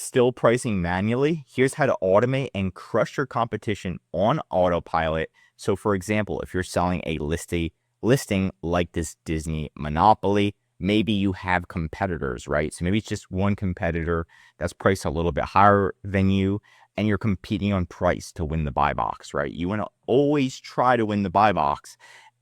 still pricing manually, here's how to automate and crush your competition on autopilot. So for example, if you're selling a listing like this Disney Monopoly, maybe you have competitors, right? So maybe it's just one competitor that's priced a little bit higher than you, and you're competing on price to win the buy box, right? You want to always try to win the buy box.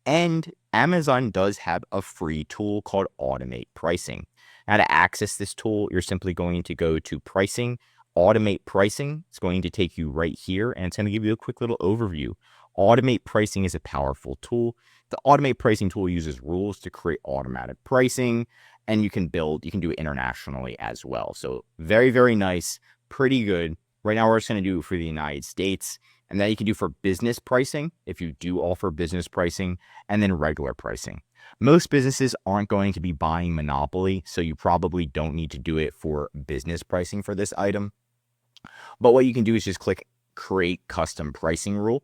And Amazon does have a free tool called Automate Pricing. Now, to access this tool, you're simply going to go to Pricing, Automate Pricing. It's going to take you right here, and it's going to give you a quick little overview. Automate Pricing is a powerful tool. The Automate Pricing tool uses rules to create automatic pricing, and you can do it internationally as well. So very, very nice, pretty good. Right now, we're just going to do it for the United States. And then you can do for business pricing, if you do offer business pricing, and then regular pricing. Most businesses aren't going to be buying Monopoly, so you probably don't need to do it for business pricing for this item. But what you can do is just click Create Custom Pricing Rule.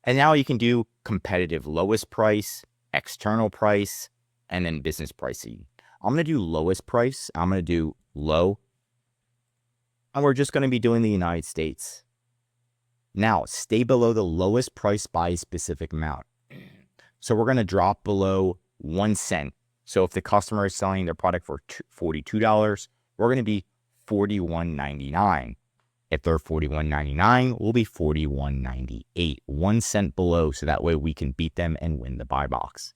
And now you can do competitive lowest price, external price, and then business pricing. I'm going to do lowest price. I'm going to do low. And we're just going to be doing the United States. Now, stay below the lowest price by a specific amount. So we're going to drop below 1 cent. So if the customer is selling their product for $42, we're going to be $41.99. If they're $41.99, we'll be $41.98, 1 cent below. So that way we can beat them and win the buy box.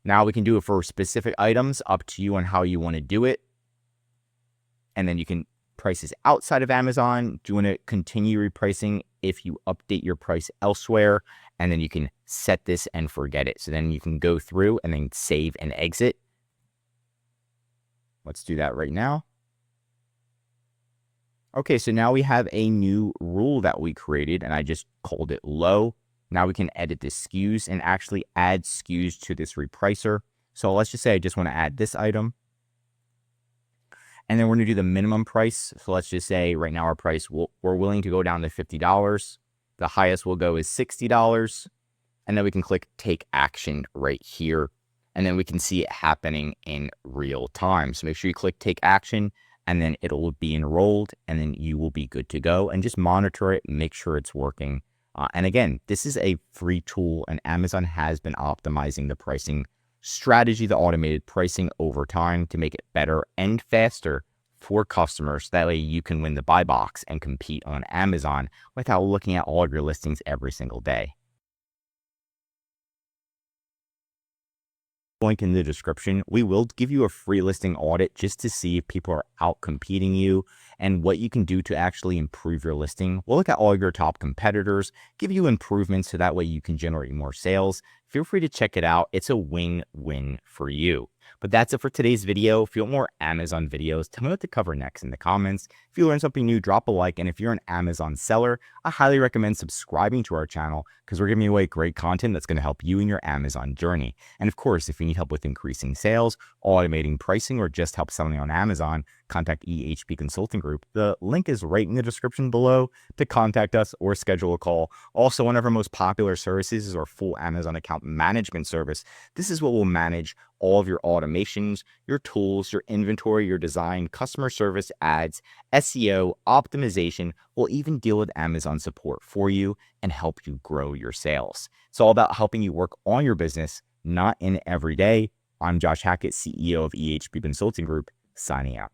Now we can do it for specific items, up to you on how you want to do it. And then you can prices outside of Amazon. Do you want to continue repricing if you update your price elsewhere? And then you can set this and forget it. So then you can go through and then save and exit. Let's do that right now. Okay, so now we have a new rule that we created, and I just called it low. Now we can edit the SKUs and actually add SKUs to this repricer. So let's just say I just want to add this item. And then we're going to do the minimum price. So let's just say right now our price, we're willing to go down to $50. The highest we'll go is $60. And then we can click Take Action right here. And then we can see it happening in real time. So make sure you click Take Action, and then it'll be enrolled, and then you will be good to go. And just monitor it, make sure it's working. And again, this is a free tool, and Amazon has been optimizing the pricing strategy, the automated pricing over time to make it better and faster for customers. That way you can win the buy box and compete on Amazon without looking at all of your listings every single day. Link in the description. We will give you a free listing audit just to see if people are out competing you and what you can do to actually improve your listing. We'll look at all your top competitors, give you improvements so that way you can generate more sales. Feel free to check it out. It's a win-win for you. But that's it for today's video. If you want more Amazon videos, tell me what to cover next in the comments. If you learned something new, drop a like. And if you're an Amazon seller, I highly recommend subscribing to our channel because we're giving away great content that's going to help you in your Amazon journey. And of course, if you need help with increasing sales, automating pricing, or just help selling on Amazon, contact EHP Consulting Group. The link is right in the description below to contact us or schedule a call. Also, one of our most popular services is our full Amazon account management service. This is what will manage all of your automations, your tools, your inventory, your design, customer service, ads, SEO, optimization. We'll even deal with Amazon support for you and help you grow your sales. It's all about helping you work on your business, not in every day. I'm Josh Hackett, CEO of EHP Consulting Group, signing out.